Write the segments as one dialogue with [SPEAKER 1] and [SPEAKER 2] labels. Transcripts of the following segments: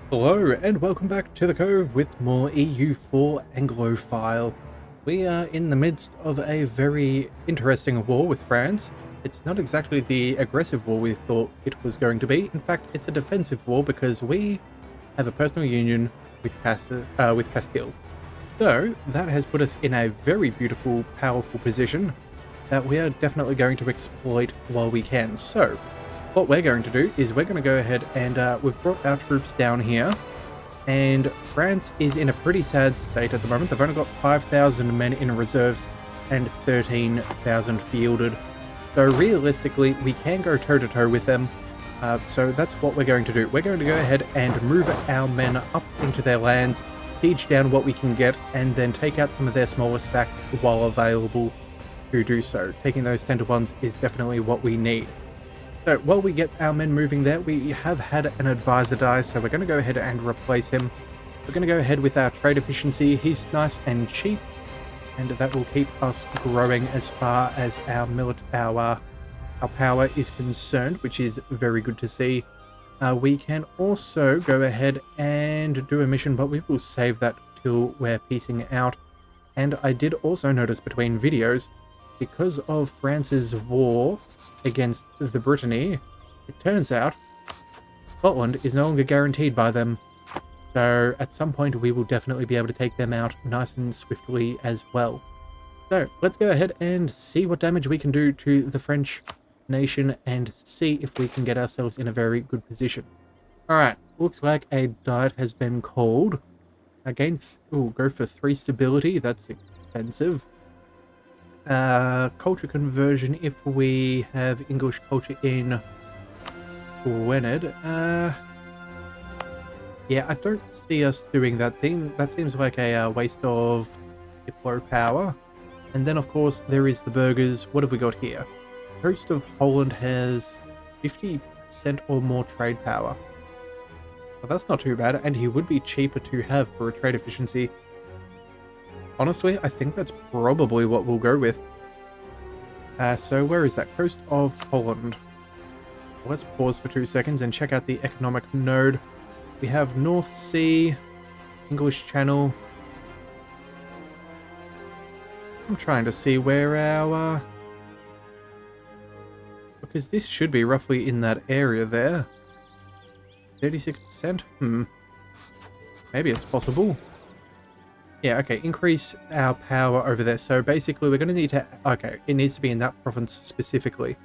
[SPEAKER 1] Hello and welcome back to the Cove with more EU4 Anglophile. We are in the midst of a very interesting war with France. It's not exactly the aggressive war we thought it was going to be. In fact, it's a defensive war because we have a personal union with Castile. So that has put us in a very beautiful, powerful position that we are definitely going to exploit while we can. So what we're going to do is we're going to go ahead and we've brought our troops down here, and France is in a pretty sad state at the moment. They've only got 5,000 men in reserves and 13,000 fielded. So realistically, we can go toe-to-toe with them. So that's what we're going to do. We're going to go ahead and move our men up into their lands, siege down what we can get, and then take out some of their smaller stacks while available to do so. Taking those 10-to-1s is definitely what we need. So while we get our men moving there, we have had an advisor die, so we're going to go ahead and replace him. We're going to go ahead with our trade efficiency. He's nice and cheap, and that will keep us growing as far as our power is concerned, which is very good to see. We can also go ahead and do a mission, but we will save that till we're piecing out. And I did also notice between videos, because of France's war against the Brittany, it turns out Scotland is no longer guaranteed by them. So at some point we will definitely be able to take them out nice and swiftly as well. So let's go ahead and see what damage we can do to the French nation and see if we can get ourselves in a very good position. Alright, looks like a diet has been called. Again, go for 3 stability, that's expensive. Culture conversion if we have English culture in Gwynedd. Yeah, I don't see us doing that thing. That seems like a waste of Diplo power. And then, of course, there is the burgers. What have we got here? Coast of Holland has 50% or more trade power. Well, that's not too bad, and he would be cheaper to have for a trade efficiency. Honestly, I think that's probably what we'll go with. So where is that? Coast of Holland. Let's pause for 2 seconds and check out the economic node. We have North Sea, English Channel. I'm trying to see where our... because this should be roughly in that area there. 36%? Maybe it's possible. Yeah, okay, increase our power over there. So basically we're going to need to... okay, it needs to be in that province specifically.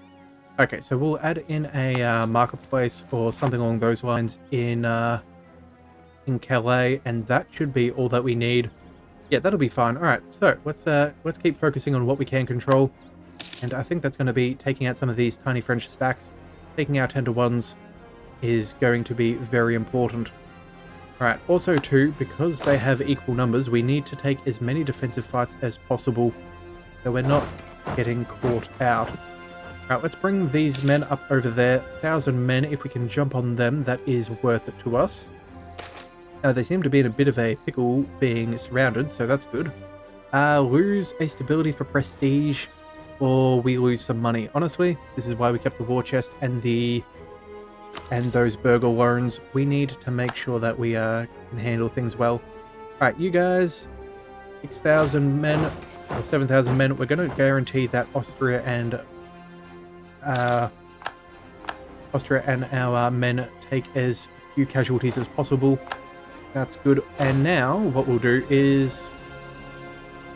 [SPEAKER 1] Okay, so we'll add in a marketplace or something along those lines in Calais, and that should be all that we need. Yeah, that'll be fine. Alright, so let's keep focusing on what we can control. And I think that's going to be taking out some of these tiny French stacks. Taking out 10-to-1s is going to be very important. Alright, also too, because they have equal numbers, we need to take as many defensive fights as possible so we're not getting caught out. Alright, let's bring these men up over there. 1,000 men, if we can jump on them, that is worth it to us. They seem to be in a bit of a pickle being surrounded, so that's good. Lose a stability for prestige, or we lose some money. Honestly, this is why we kept the war chest and those burger loans. We need to make sure that we can handle things well. Alright, you guys, 6,000 men, or 7,000 men, we're going to guarantee that Austria and our men take as few casualties as possible. That's good. And now, what we'll do is...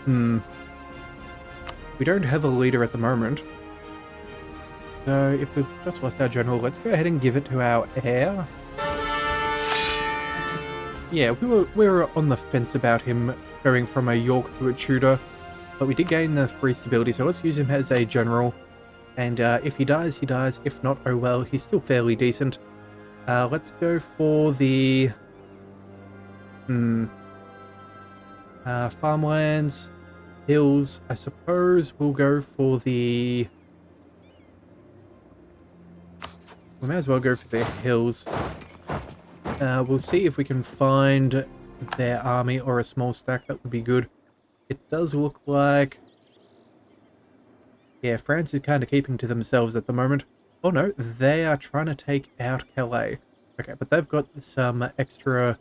[SPEAKER 1] we don't have a leader at the moment. So if we've just lost our general, let's go ahead and give it to our heir. Yeah, we were on the fence about him going from a York to a Tudor, but we did gain the free stability, so let's use him as a general. And if he dies, he dies. If not, oh well, he's still fairly decent. Let's go for the... farmlands, hills. I suppose we'll go for the... we may as well go for the hills. We'll see if we can find their army or a small stack. That would be good. It does look like... yeah, France is kind of keeping to themselves at the moment. Oh no, they are trying to take out Calais. Okay, but they've got some extra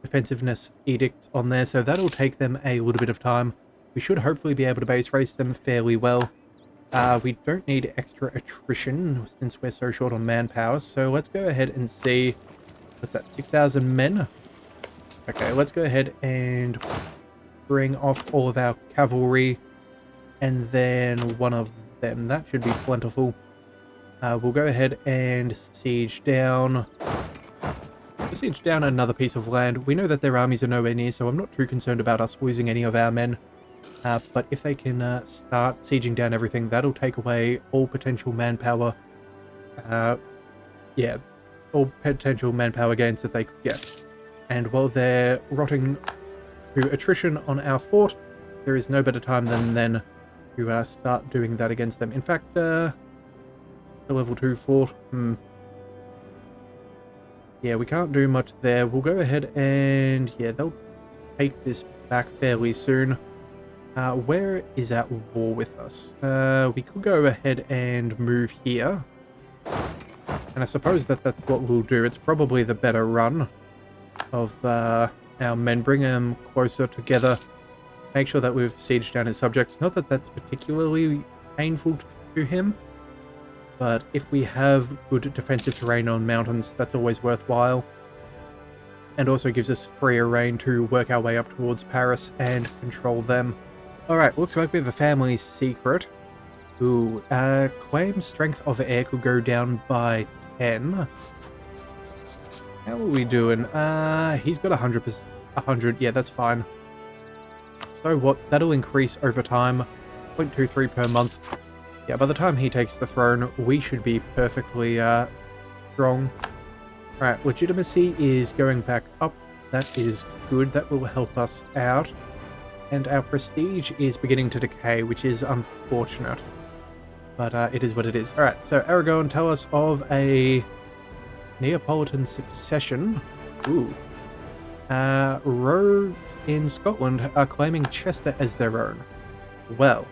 [SPEAKER 1] defensiveness edicts on there, so that'll take them a little bit of time. We should hopefully be able to base race them fairly well. We don't need extra attrition since we're so short on manpower, so let's go ahead and see. What's that, 6,000 men? Okay, let's go ahead and bring off all of our cavalry, and then one of them. That should be plentiful. We'll go ahead and siege down another piece of land. We know that their armies are nowhere near, so I'm not too concerned about us losing any of our men. But if they can start sieging down everything, that'll take away all potential manpower. Yeah, all potential manpower gains that they could get. And while they're rotting to attrition on our fort, there is no better time than then to start doing that against them. In fact, the level 2 fort, yeah, we can't do much there. We'll go ahead and, yeah, they'll take this back fairly soon. Where is at war with us? We could go ahead and move here. And I suppose that's what we'll do. It's probably the better run of our men. Bring them closer together. Make sure that we've sieged down his subjects. Not that that's particularly painful to him. But if we have good defensive terrain on mountains, that's always worthwhile. And also gives us freer reign to work our way up towards Paris and control them. Alright, looks like we have a family secret. Ooh, claim strength of air could go down by 10. How are we doing? He's got 100%. Yeah, that's fine. So what? That'll increase over time. 0.23 per month. Yeah, by the time he takes the throne, we should be perfectly strong. Alright, legitimacy is going back up. That is good. That will help us out. And our prestige is beginning to decay, which is unfortunate. But it is what it is. Alright, so Aragon, tell us of a Neapolitan succession. Ooh. Rogues in Scotland are claiming Chester as their own. Well,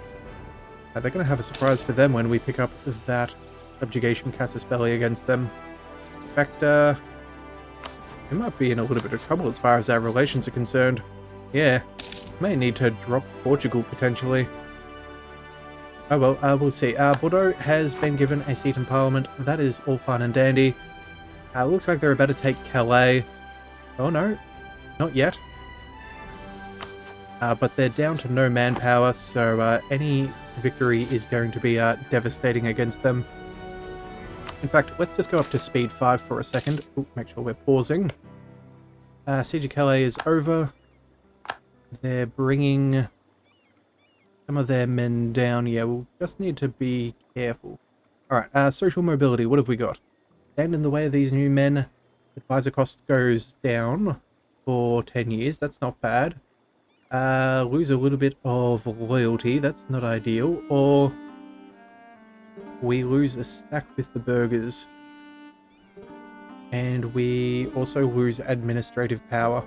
[SPEAKER 1] they're going to have a surprise for them when we pick up that subjugation casus belli against them. In fact, we might be in a little bit of trouble as far as our relations are concerned. Yeah, may need to drop Portugal potentially. Oh well, we'll see. Bordeaux has been given a seat in Parliament. That is all fine and dandy. Looks like they're about to take Calais. Oh no, not yet. But they're down to no manpower, so any victory is going to be devastating against them. In fact, let's just go up to speed 5 for a second. Ooh, make sure we're pausing. Siege of Calais is over. They're bringing some of their men down. Yeah, we'll just need to be careful. Alright, social mobility, what have we got? Stand in the way of these new men. Advisor cost goes down for 10 years. That's not bad. Lose a little bit of loyalty. That's not ideal. Or we lose a stack with the burghers. And we also lose administrative power.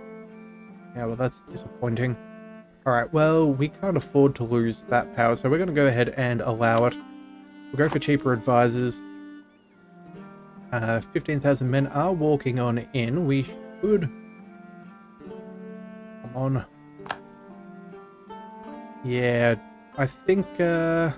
[SPEAKER 1] Yeah, well, that's disappointing. Alright, well, we can't afford to lose that power, so we're going to go ahead and allow it. We'll go for cheaper advisors. 15,000 men are walking on in. We should... Come on. Yeah, I think, that'd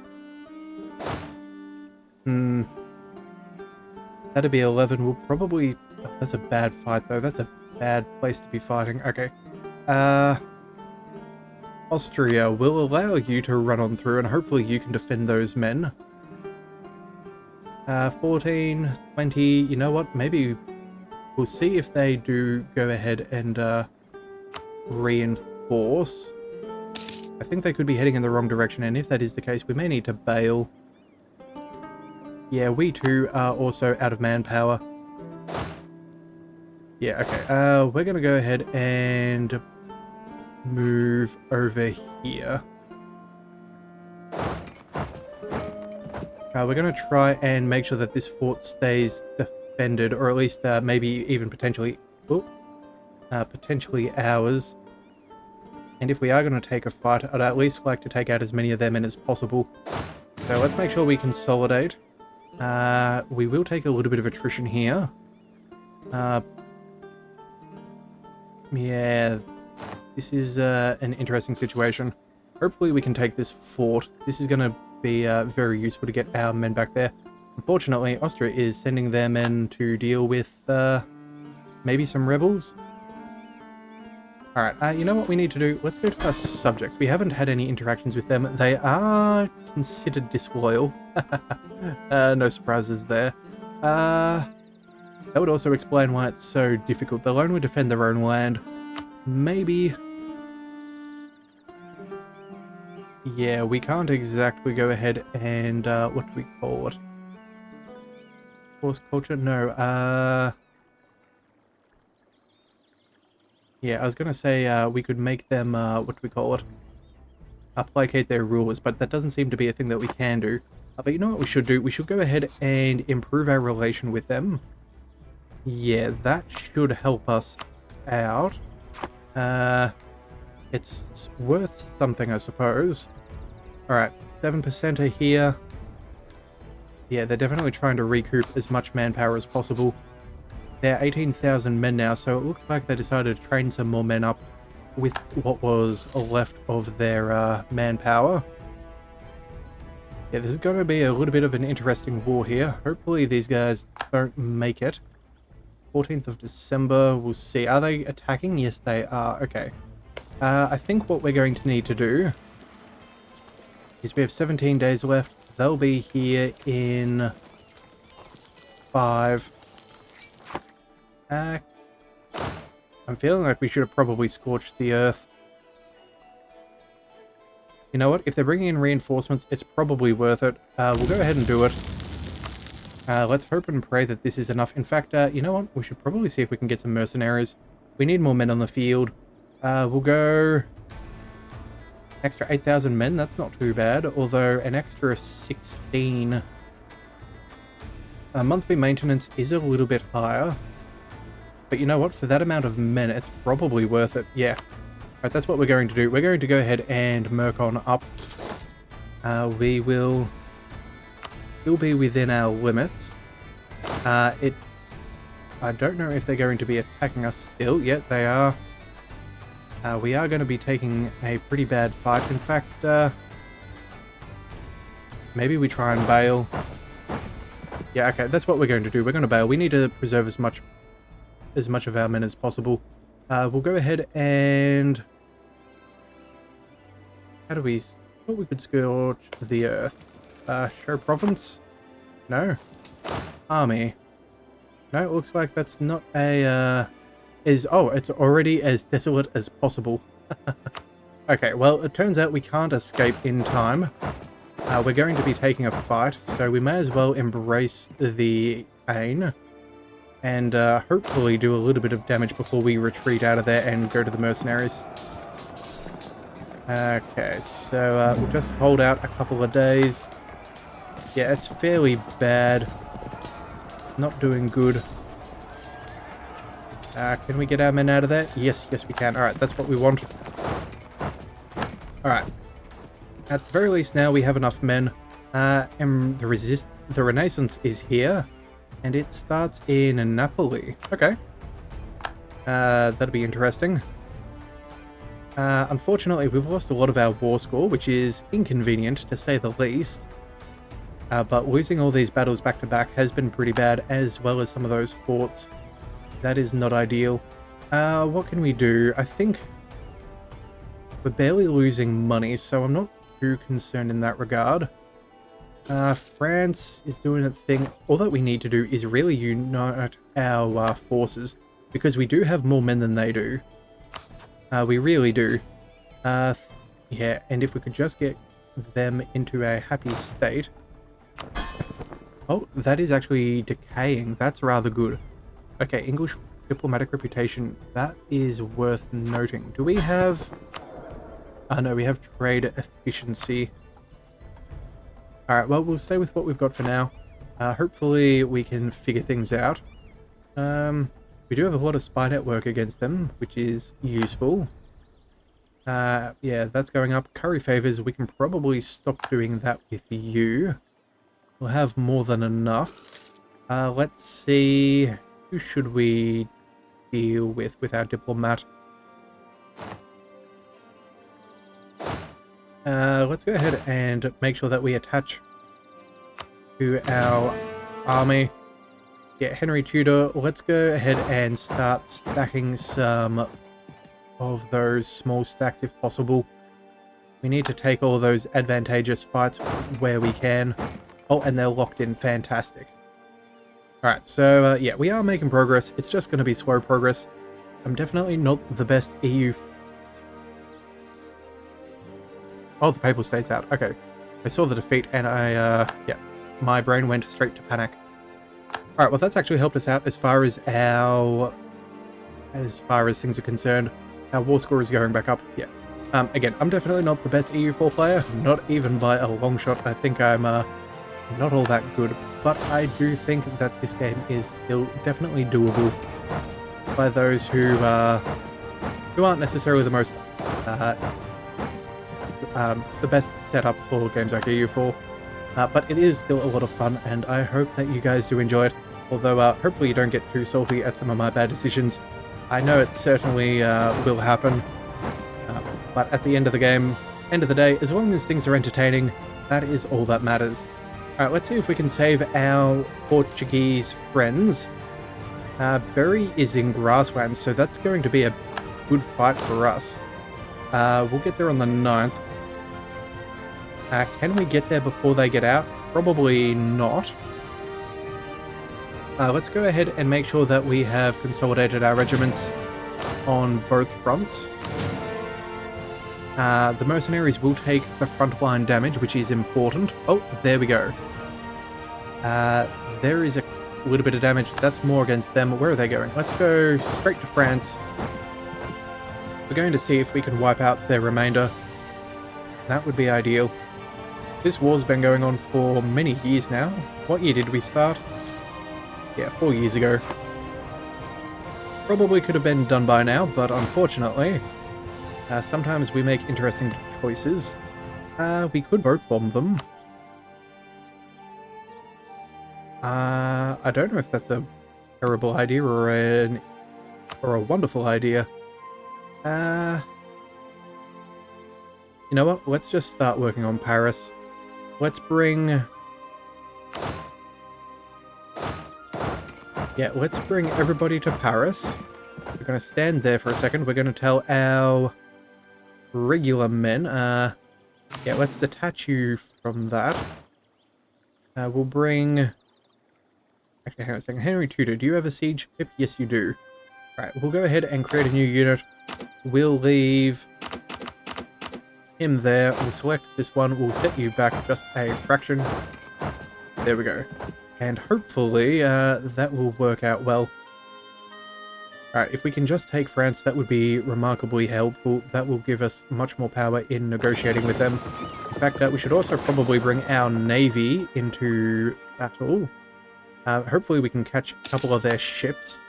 [SPEAKER 1] be 11. We'll probably... Oh, that's a bad fight, though. That's a bad place to be fighting. Okay. Austria will allow you to run on through, and hopefully you can defend those men. 14, 20, you know what? Maybe we'll see if they do go ahead and reinforce. I think they could be heading in the wrong direction, and if that is the case, we may need to bail. Yeah, we too are also out of manpower. Yeah, okay. We're going to go ahead and move over here. We're going to try and make sure that this fort stays defended, or at least maybe even potentially ours. And if we are going to take a fight, I'd at least like to take out as many of their men as possible. So let's make sure we consolidate. We will take a little bit of attrition here. Yeah, this is an interesting situation. Hopefully we can take this fort. This is going to be very useful to get our men back there. Unfortunately, Austria is sending their men to deal with maybe some rebels. Alright, you know what we need to do? Let's go to our subjects. We haven't had any interactions with them. They are considered disloyal. No surprises there. That would also explain why it's so difficult. They'll only defend their own land. Maybe... Yeah, we can't exactly go ahead and, what do we call it? Force culture? No, yeah, I was gonna say, we could make them, what do we call it? Placate their rulers, but that doesn't seem to be a thing that we can do. But you know what we should do? We should go ahead and improve our relation with them. Yeah, that should help us out. It's worth something, I suppose. Alright, 7% are here. Yeah, they're definitely trying to recoup as much manpower as possible. They're 18,000 men now, so it looks like they decided to train some more men up with what was left of their manpower. Yeah, this is going to be a little bit of an interesting war here. Hopefully these guys don't make it. 14th of December, we'll see. Are they attacking? Yes, they are. Okay. I think what we're going to need to do is we have 17 days left. They'll be here in 5. I'm feeling like we should have probably scorched the earth. You know what? If they're bringing in reinforcements, it's probably worth it. We'll go ahead and do it. Let's hope and pray that this is enough. In fact, you know what? We should probably see if we can get some mercenaries. We need more men on the field. We'll go... Extra 8,000 men, that's not too bad. Although, an extra 16... monthly maintenance is a little bit higher. But you know what? For that amount of men, it's probably worth it. Yeah. Alright, that's what we're going to do. We're going to go ahead and merc on up. We will still be within our limits. I don't know if they're going to be attacking us still. Yet they are. We are going to be taking a pretty bad fight. In fact, maybe we try and bail. Yeah, okay, that's what we're going to do. We're going to bail. We need to preserve as much of our men as possible. We'll go ahead and... How do we... Thought we could scorch the earth. Show province? No. Army. No, it looks like that's not a... Oh, it's already as desolate as possible. Okay, well, it turns out we can't escape in time. We're going to be taking a fight, so we may as well embrace the pain. And hopefully do a little bit of damage before we retreat out of there and go to the mercenaries. Okay, so we'll just hold out a couple of days. Yeah, it's fairly bad. Not doing good. Can we get our men out of there? Yes, yes we can. Alright, that's what we want. Alright. At the very least now we have enough men. And the Renaissance is here. And it starts in Napoli. Okay. That'll be interesting. Unfortunately, we've lost a lot of our war score, which is inconvenient, to say the least. But losing all these battles back to back has been pretty bad, as well as some of those forts. That is not ideal. What can we do? I think we're barely losing money, so I'm not too concerned in that regard. France is doing its thing. All that we need to do is really unite our forces, because we do have more men than they do. We really do. Yeah, and if we could just get them into a happy state. Oh, that is actually decaying. That's rather good. Okay, English diplomatic reputation. That is worth noting. Do we have... no, we have trade efficiency. Alright, well, we'll stay with what we've got for now. Hopefully we can figure things out. We do have a lot of spy network against them, which is useful. Yeah, that's going up. Curry favors, we can probably stop doing that with you. We'll have more than enough. Let's see... Who should we deal with our diplomat? Let's go ahead and make sure that we attach to our army. Yeah, Henry Tudor, let's go ahead and start stacking some of those small stacks if possible. We need to take all those advantageous fights where we can. Oh, and they're locked in. Fantastic. Alright, so yeah, we are making progress. It's just going to be slow progress. I'm definitely not the best EU... Oh, the Papal State's out. Okay. I saw the defeat and yeah, my brain went straight to panic. Alright, well that's actually helped us out as far as things are concerned. Our war score is going back up. Yeah. Again, I'm definitely not the best EU4 player, not even by a long shot. I think I'm not all that good, but I do think that this game is still definitely doable by those who aren't necessarily the most the best setup for games like EU4. But it is still a lot of fun, and I hope that you guys do enjoy it. Although hopefully you don't get too salty at some of my bad decisions. I know it certainly will happen. But at the end of the day, as long as things are entertaining, that is all that matters. Alright, let's see if we can save our Portuguese friends. Berry is in grasslands, so that's going to be a good fight for us. We'll get there on the 9th. Can we get there before they get out? Probably not. Let's go ahead and make sure that we have consolidated our regiments on both fronts. The mercenaries will take the frontline damage, which is important. Oh, there we go. There is a little bit of damage. That's more against them. Where are they going? Let's go straight to France. We're going to see if we can wipe out their remainder. That would be ideal. This war's been going on for many years now. What year did we start? Yeah, 4 years ago. Probably could have been done by now, but unfortunately, sometimes we make interesting choices. We could boat bomb them. I don't know if that's a terrible idea or a wonderful idea. You know what? Let's just start working on Paris. Let's bring... Yeah, let's bring everybody to Paris. We're going to stand there for a second. We're going to tell our regular men... yeah, let's detach you from that. We'll bring... Actually, hang on a second. Henry Tudor, do you have a siege ship? Yes, you do. Right, we'll go ahead and create a new unit. We'll leave him there. We'll select this one. We'll set you back just a fraction. There we go. And hopefully that will work out well. Alright, if we can just take France, that would be remarkably helpful. That will give us much more power in negotiating with them. In fact, we should also probably bring our navy into battle. Hopefully we can catch a couple of their ships.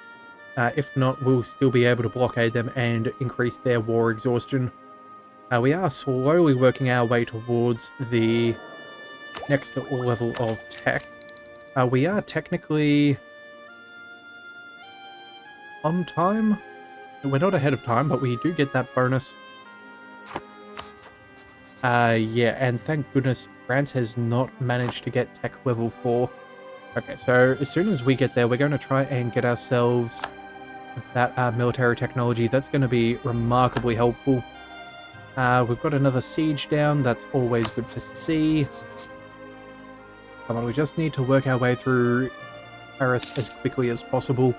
[SPEAKER 1] If not, we'll still be able to blockade them and increase their war exhaustion. We are slowly working our way towards the next level of tech. We are technically on time. We're not ahead of time, but we do get that bonus. Yeah, and thank goodness France has not managed to get tech level 4. Okay, so as soon as we get there, we're going to try and get ourselves that military technology. That's going to be remarkably helpful. We've got another siege down. That's always good to see. Come on, we just need to work our way through Paris as quickly as possible.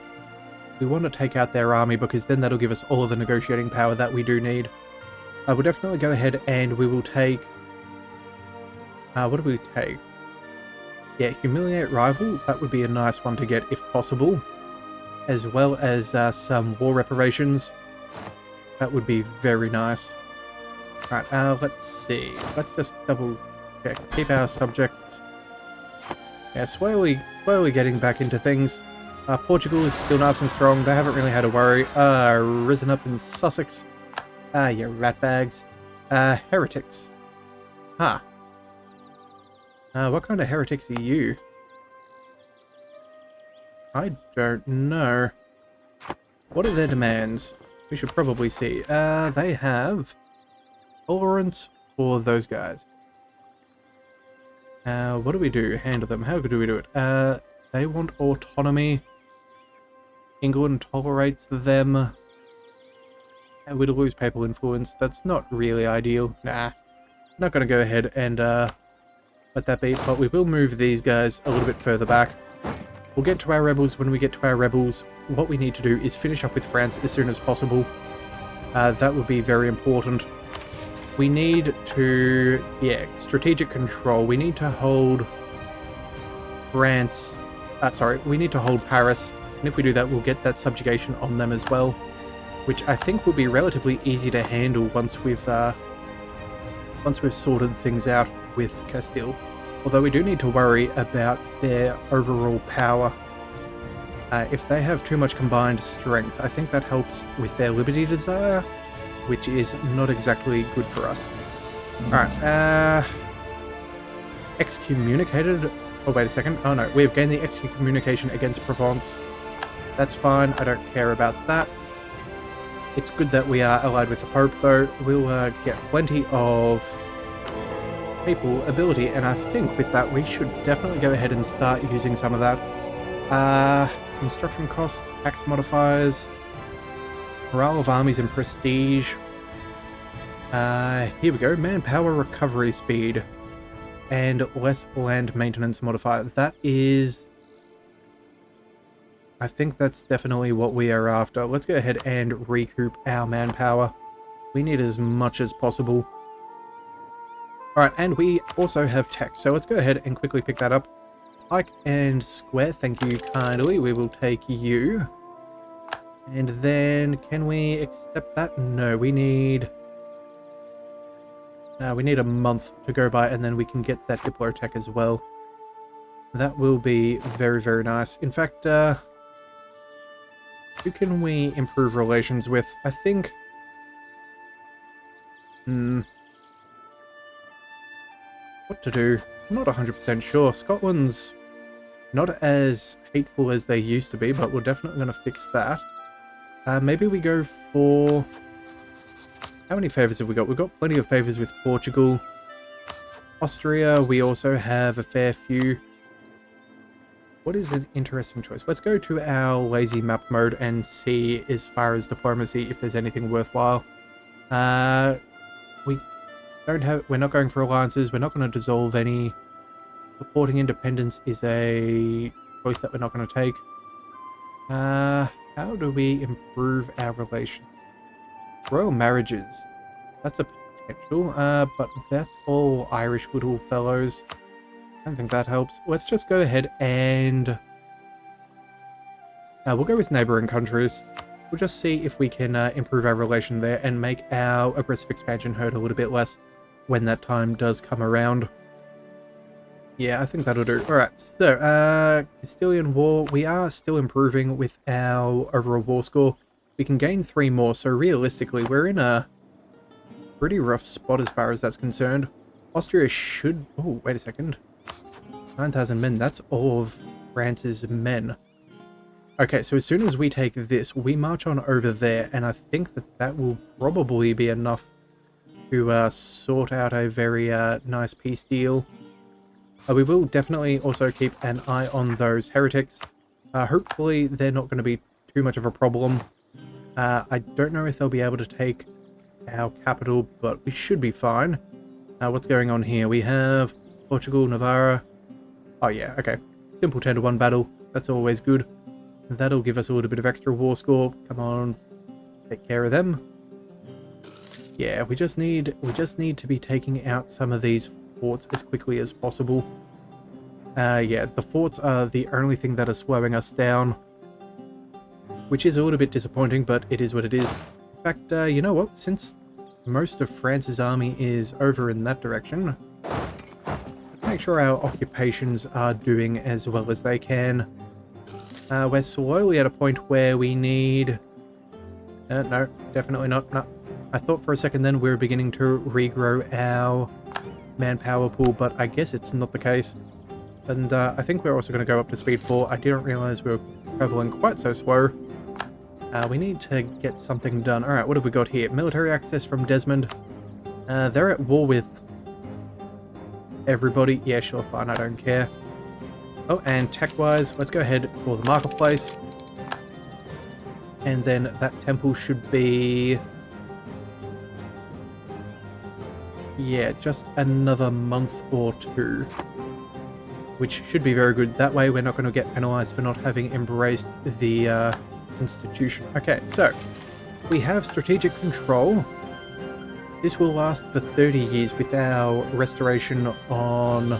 [SPEAKER 1] We want to take out their army because then that'll give us all of the negotiating power that we do need. We'll definitely go ahead and we will take... what do we take? Yeah, humiliate rival. That would be a nice one to get if possible. As well as some war reparations. That would be very nice. Alright, let's see. Let's just double check. Keep our subjects. Yeah, slowly getting back into things. Portugal is still nice and strong. They haven't really had a worry. Risen up in Sussex. Yeah, ratbags. Heretics. Huh. What kind of heretics are you? I don't know. What are their demands? We should probably see. They have tolerance for those guys. What do we do? Handle them. How do we do it? They want autonomy. England tolerates them. And we'd lose papal influence. That's not really ideal. Nah. Not going to go ahead and let that be. But we will move these guys a little bit further back. We'll get to our rebels when we get to our rebels. What we need to do is finish up with France as soon as possible. That would be very important. We need to, strategic control. We need to hold France. We need to hold Paris. And if we do that, we'll get that subjugation on them as well, which I think will be relatively easy to handle once we've sorted things out with Castile. Although we do need to worry about their overall power. If they have too much combined strength, I think that helps with their liberty desire, which is not exactly good for us. Alright, excommunicated. Oh, wait a second. Oh no, we've gained the excommunication against Provence. That's fine, I don't care about that. It's good that we are allied with the Pope, though. We'll get plenty of papal ability, and I think with that we should definitely go ahead and start using some of that. Construction costs, tax modifiers, morale of armies and prestige. Here we go, manpower recovery speed, and less land maintenance modifier. That is... I think that's definitely what we are after. Let's go ahead and recoup our manpower. We need as much as possible. Alright, and we also have tech, so let's go ahead and quickly pick that up. Pike and square, thank you kindly. We will take you. And then, can we accept that? No, we need a month to go by, and then we can get that Diplo tech as well. That will be very, very nice. In fact, who can we improve relations with? I think... what to do? I'm not 100% sure. Scotland's not as hateful as they used to be, but we're definitely going to fix that. Maybe we go for... How many favours have we got? We've got plenty of favours with Portugal. Austria, we also have a fair few. What is an interesting choice? Let's go to our lazy map mode and see, as far as diplomacy, if there's anything worthwhile. We're not going for alliances. We're not going to dissolve any. Supporting independence is a choice that we're not going to take. How do we improve our relation? Royal marriages. That's a potential, but that's all Irish little fellows. I don't think that helps. Let's just go ahead and... we'll go with neighboring countries. We'll just see if we can improve our relation there and make our aggressive expansion hurt a little bit less when that time does come around. Yeah, I think that'll do. Alright, so, Castilian War, we are still improving with our overall war score. We can gain 3 more, so realistically, we're in a pretty rough spot as far as that's concerned. Austria should... Oh, wait a second. 9,000 men, that's all of France's men. Okay, so as soon as we take this, we march on over there, and I think that that will probably be enough to sort out a very nice peace deal. We will definitely also keep an eye on those heretics. Hopefully they're not going to be too much of a problem. I don't know if they'll be able to take our capital, but we should be fine. What's going on here? We have Portugal, Navarra. Oh yeah, okay. Simple 10-to-1 battle. That's always good. That'll give us a little bit of extra war score. Come on, take care of them. Yeah, we just need to be taking out some of these forts as quickly as possible. Yeah, the forts are the only thing that are slowing us down, which is a little bit disappointing, but it is what it is. In fact, you know what? Since most of France's army is over in that direction, let's make sure our occupations are doing as well as they can. We're slowly at a point where we need... no, definitely not. No. I thought for a second then we were beginning to regrow our manpower pool, but I guess it's not the case. And I think we're also going to go up to speed 4. I didn't realize we were traveling quite so slow. We need to get something done. Alright, what have we got here? Military access from Desmond. They're at war with everybody. Yeah, sure, fine, I don't care. Oh, and tech-wise, let's go ahead for the marketplace. And then that temple should be... yeah, just another month or two. Which should be very good. That way we're not going to get penalized for not having embraced the institution. Okay, so we have strategic control. This will last for 30 years with our restoration on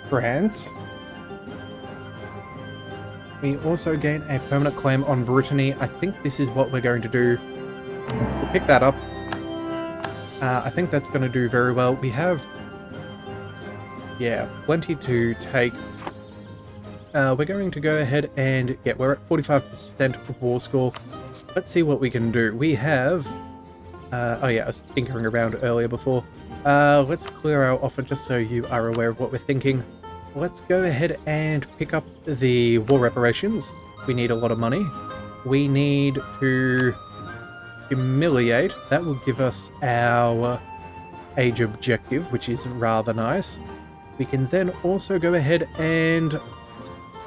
[SPEAKER 1] France. We also gain a permanent claim on Brittany. I think this is what we're going to do. We'll pick that up. I think that's going to do very well. We have, yeah, plenty to take. We're going to go ahead and, yeah, we're at 45% war score. Let's see what we can do. We have, oh yeah, I was tinkering around earlier before. Let's clear our offer just so you are aware of what we're thinking. Let's go ahead and pick up the war reparations. We need a lot of money. We need to humiliate. That will give us our age objective, which is rather nice. We can then also go ahead and...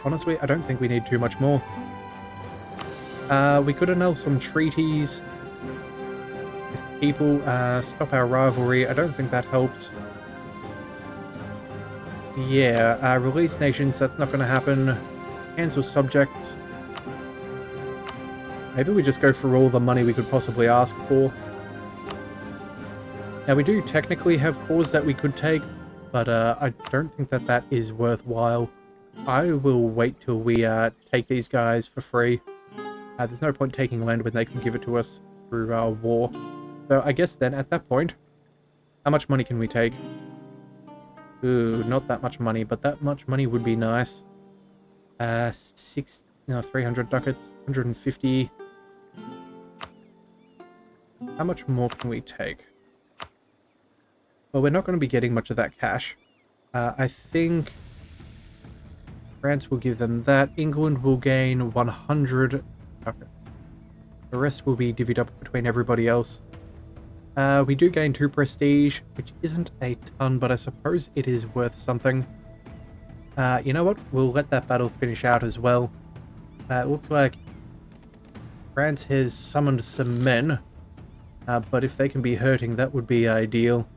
[SPEAKER 1] honestly, I don't think we need too much more. We could annul some treaties with people, stop our rivalry. I don't think that helps. Yeah, release nations, that's not going to happen. Cancel subjects. Maybe we just go for all the money we could possibly ask for. Now, we do technically have cores that we could take, but I don't think that that is worthwhile. I will wait till we take these guys for free. There's no point taking land when they can give it to us through war. So I guess then, at that point, how much money can we take? Ooh, not that much money, but that much money would be nice. 300 ducats, 150. How much more can we take? Well, we're not going to be getting much of that cash. I think France will give them that. England will gain 100 ducats. The rest will be divvied up between everybody else. We do gain 2 prestige, which isn't a ton, but I suppose it is worth something. You know what? We'll let that battle finish out as well. It looks like France has summoned some men, but if they can be hurting, that would be ideal.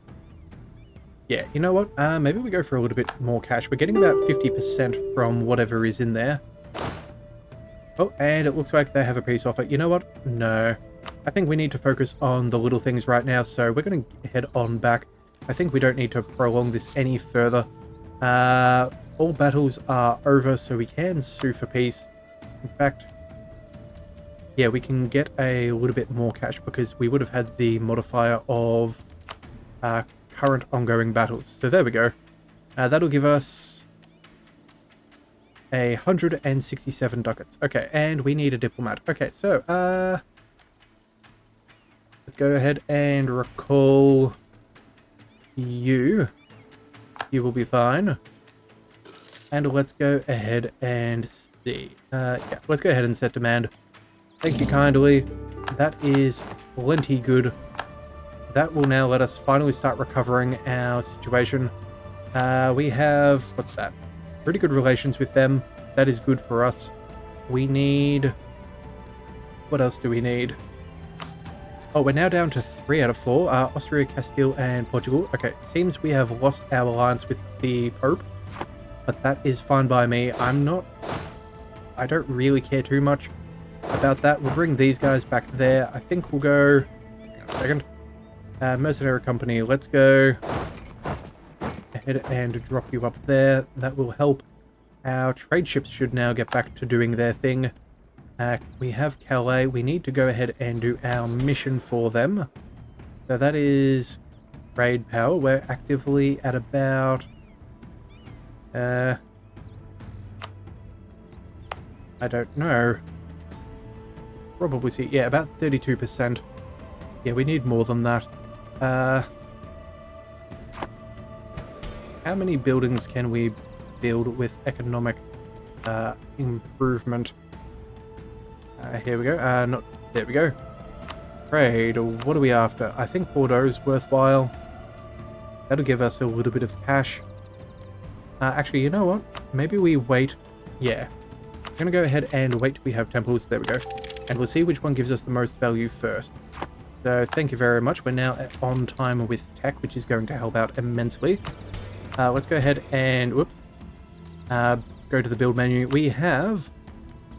[SPEAKER 1] Yeah, you know what? Maybe we go for a little bit more cash. We're getting about 50% from whatever is in there. Oh, and it looks like they have a peace offer. You know what? No. I think we need to focus on the little things right now, so we're going to head on back. I think we don't need to prolong this any further. All battles are over, so we can sue for peace. In fact, yeah, we can get a little bit more cash because we would have had the modifier of current ongoing battles. So there we go. That'll give us 167 ducats. Okay, and we need a diplomat. Okay, so let's go ahead and recall you. You will be fine. And let's go ahead and see. Yeah, let's go ahead and set demand. Thank you kindly. That is plenty good. That will now let us finally start recovering our situation. We have, what's that? Pretty good relations with them. That is good for us. We need... what else do we need? Oh, we're now down to 3 out of 4. Austria, Castile, and Portugal. Okay, seems we have lost our alliance with the Pope. But that is fine by me. I don't really care too much about that. We'll bring these guys back there. I think we'll go... hang on a second. Mercenary company, let's go ahead and drop you up there. That will help. Our trade ships should now get back to doing their thing. We have Calais. We need to go ahead and do our mission for them. So that is raid power. We're actively at about... I don't know. Probably see, yeah, about 32%. Yeah, we need more than that. How many buildings can we build with economic improvement. Here we go. There we go. Trade. What are we after? I think Bordeaux's worthwhile. That'll give us a little bit of cash. Actually, you know what? Maybe we wait. Yeah. I'm going to go ahead and wait till we have temples. There we go. And we'll see which one gives us the most value first. So thank you very much. We're now on time with tech, which is going to help out immensely. Let's go ahead and go to the build menu. We have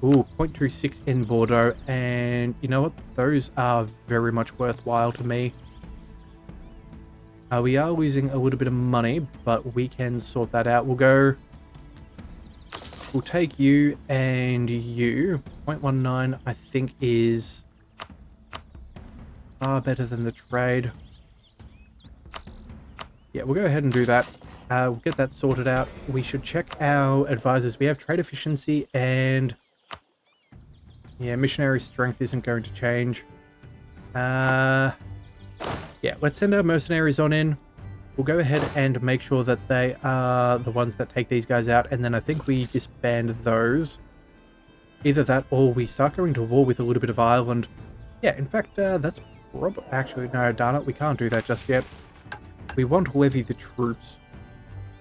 [SPEAKER 1] 0.26 in Bordeaux, and you know what? Those are very much worthwhile to me. We are losing a little bit of money, but we can sort that out. We'll take you and you. 0.19, I think, is far better than the trade. Yeah, we'll go ahead and do that. We'll get that sorted out. We should check our advisors. We have trade efficiency and... yeah, missionary strength isn't going to change. Yeah, let's send our mercenaries on in. We'll go ahead and make sure that they are the ones that take these guys out, and then I think we disband those. Either that or we start going to war with a little bit of Ireland. Yeah, in fact, that's probably... actually, no, darn it, we can't do that just yet. We want to levy the troops.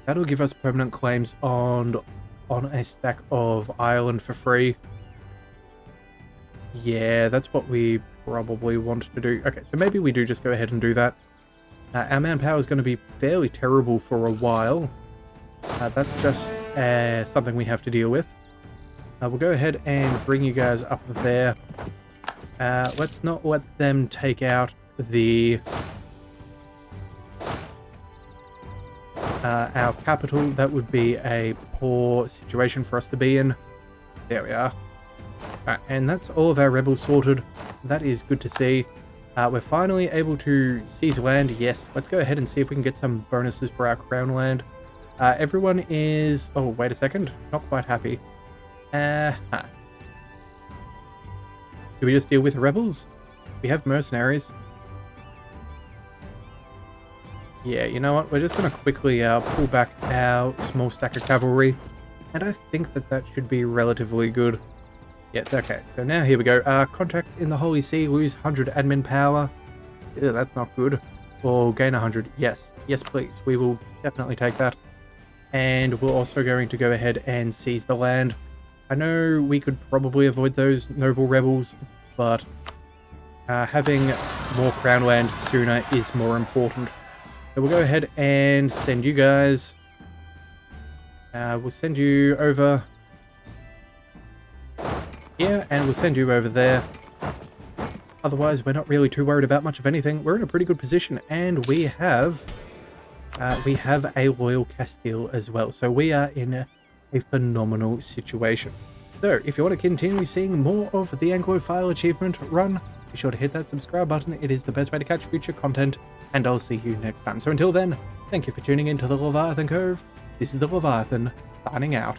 [SPEAKER 1] That'll give us permanent claims on a stack of Ireland for free. Yeah, that's what we probably want to do. Okay, so maybe we do just go ahead and do that. Our manpower is going to be fairly terrible for a while. That's just something we have to deal with. We'll go ahead and bring you guys up there. Let's not let them take out the... our capital. That would be a poor situation for us to be in. There we are. Right, and that's all of our rebels sorted. That is good to see. We're finally able to seize land. Yes, let's go ahead and see if we can get some bonuses for our crown land. Everyone is... oh, wait a second. Not quite happy. Do we just deal with the rebels? We have mercenaries. Yeah, you know what? We're just going to quickly pull back our small stack of cavalry. And I think that should be relatively good. Yes, okay. So now here we go. Contacts in the Holy See lose 100 admin power. Ew, that's not good. Or gain 100. Yes. Yes, please. We will definitely take that. And we're also going to go ahead and seize the land. I know we could probably avoid those noble rebels, but having more crown land sooner is more important. So we'll go ahead and send you guys. We'll send you over here, and we'll send you over there. Otherwise, we're not really too worried about much of anything. We're in a pretty good position, and we have a loyal Castile as well. So we are in a phenomenal situation. So if you want to continue seeing more of the Anglophile achievement run, be sure to hit that subscribe button. It is the best way to catch future content, and I'll see you next time. So until then, thank you for tuning in to the Leviathan Cove. This is the Leviathan, signing out.